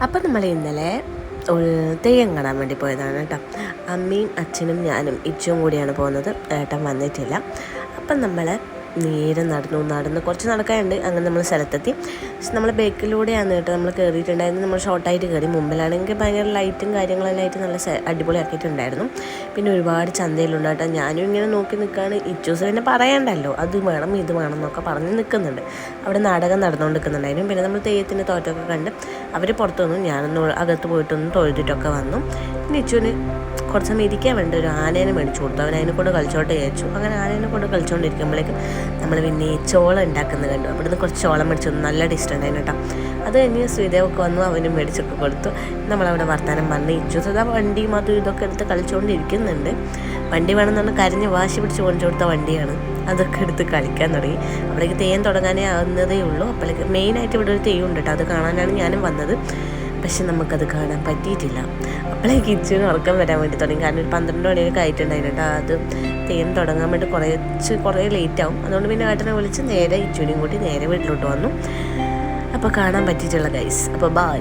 അപ്പം നമ്മൾ ഇന്നലെ ഒരു തെയ്യം കാണാൻ വേണ്ടി പോയതാണ് കേട്ടോ. അമ്മയും അച്ഛനും ഞാനും ഇച്ചും കൂടിയാണ് പോകുന്നത്. ഏട്ടൻ വന്നിട്ടില്ല. അപ്പം നമ്മൾ നേരെ നടന്ന് കുറച്ച് നടക്കാനുണ്ട്. അങ്ങനെ നമ്മൾ സ്ഥലത്തെത്തി. പക്ഷെ നമ്മൾ ബേക്കിലൂടെയാണ് കേട്ടോ നമ്മൾ കയറിയിട്ടുണ്ടായിരുന്നു. നമ്മൾ ഷോർട്ടായിട്ട് കയറി. മുമ്പിലാണെങ്കിൽ ഭയങ്കര ലൈറ്റും കാര്യങ്ങളെല്ലാം ആയിട്ട് നല്ല അടിപൊളിയാക്കിയിട്ടുണ്ടായിരുന്നു. പിന്നെ ഒരുപാട് ചന്തയിലുണ്ട് കേട്ടോ. ഞാനും ഇങ്ങനെ നോക്കി നിൽക്കുകയാണ്. ഇച്ചൂസ് പിന്നെ പറയണ്ടല്ലോ, അത് വേണം ഇത് വേണം എന്നൊക്കെ പറഞ്ഞ് നിൽക്കുന്നുണ്ട്. അവിടെ നാടകം നടന്നുകൊണ്ട് നിൽക്കുന്നുണ്ടായിരുന്നു. പിന്നെ നമ്മൾ തെയ്യത്തിൻ്റെ തോറ്റമൊക്കെ കണ്ട് അവർ പുറത്തു വന്നു. ഞാനൊന്ന് അകത്ത് പോയിട്ടൊന്ന് തൊഴുതിട്ടൊക്കെ വന്നു. പിന്നെ ഇച്ചുവിന് കുറച്ച് സമയം ഇരിക്കാൻ വേണ്ടി ഒരു ആനേനെ മേടിച്ചു കൊടുത്തു. അവൻ അതിനെ കൊണ്ട് കളിച്ചോട്ട് ചോദിച്ചു. അങ്ങനെ ആനേനെ കൊണ്ട് കളിച്ചുകൊണ്ടിരിക്കുമ്പോഴേക്കും നമ്മൾ പിന്നെ ഈ ചോളം ഉണ്ടാക്കുന്നത് കണ്ടു. അവിടെ നിന്ന് കുറച്ച് ചോളം മേടിച്ചു. നല്ല ടേസ്റ്റ് ഉണ്ടായിരുന്നു കേട്ടോ. അത് കഴിഞ്ഞ് ശ്രീദേവൊക്കെ വന്നു, അവനും മേടിച്ചൊക്കെ കൊടുത്തു. നമ്മളവിടെ വർത്താനം പറഞ്ഞ് ഇച്ചു സദാ വണ്ടിയും അതും ഇതൊക്കെ എടുത്ത് കളിച്ചുകൊണ്ടിരിക്കുന്നുണ്ട്. വണ്ടി വേണമെന്ന് പറഞ്ഞാൽ കരഞ്ഞ് വാശി പിടിച്ച് കൊണ്ടു കൊടുത്ത വണ്ടിയാണ്. അതൊക്കെ എടുത്ത് കളിക്കാൻ തുടങ്ങി. അപ്പോഴേക്ക് തെയ്യം തുടങ്ങാനേ ആവുന്നതേ ഉള്ളൂ. അപ്പോഴേക്ക് മെയിനായിട്ട് ഇവിടെ ഒരു തെയ്യം ഉണ്ട് കേട്ടോ. അത് കാണാനാണ് ഞാനും വന്നത്. പക്ഷെ നമുക്കത് കാണാൻ പറ്റിയിട്ടില്ല. അപ്പോഴേക്ക് ഇച്ചുവിന് ഉറക്കം വരാൻ വേണ്ടി തുടങ്ങി. കാരണം ഒരു 12 മണിയൊക്കെ ആയിട്ടുണ്ടായിരുന്നു കേട്ടോ. അത് തെയ്യം തുടങ്ങാൻ വേണ്ടി കുറേ ലേറ്റ് ആവും. അതുകൊണ്ട് പിന്നെ ഏട്ടനെ വിളിച്ച് നേരെ ഇച്ചുവിനെയും കൂട്ടി നേരെ വീട്ടിലോട്ട് വന്നു. അപ്പോൾ കാണാൻ പറ്റിയിട്ടുള്ള ഗൈസ്. അപ്പോൾ ബൈ.